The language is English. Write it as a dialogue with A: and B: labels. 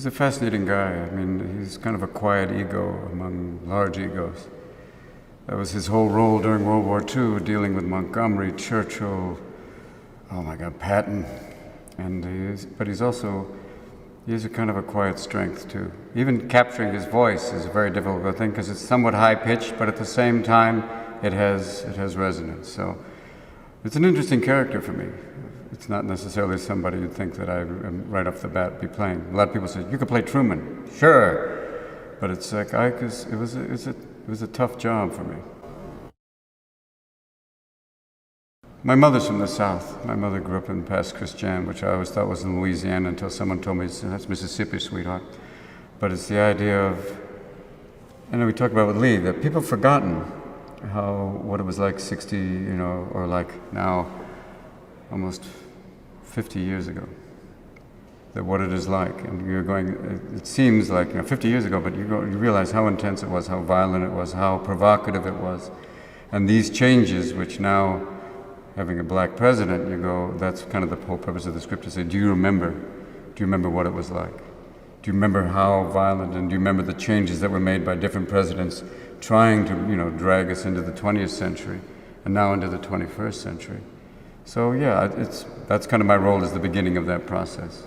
A: He's a fascinating guy. I mean, he's kind of a quiet ego among large egos. That was his whole role during World War II, dealing with Montgomery, Churchill, oh my God, Patton. But he has a kind of a quiet strength too. Even capturing his voice is a very difficult thing because it's somewhat high pitched, but at the same time, it has resonance. So it's an interesting character for me. It's not necessarily somebody you'd think that I am right off the bat be playing. A lot of people say, you could play Truman. Sure. But it's like, it was a tough job for me. My mother's from the South. My mother grew up in Pass Christian, which I always thought was in Louisiana until someone told me that's Mississippi, sweetheart. But it's the idea of, I know we talked about with Lee, that people have forgotten what it was like 60, or like now, almost 50 years ago. That what it is like, and you're going, it seems like 50 years ago, but you realize how intense it was, how violent it was, how provocative it was. And these changes, which now, having a black president, you go, that's kind of the whole purpose of the script, to say, do you remember what it was like? Do you remember how violent, and do you remember the changes that were made by different presidents trying to, drag us into the 20th century and now into the 21st century? So yeah, that's kind of my role as the beginning of that process.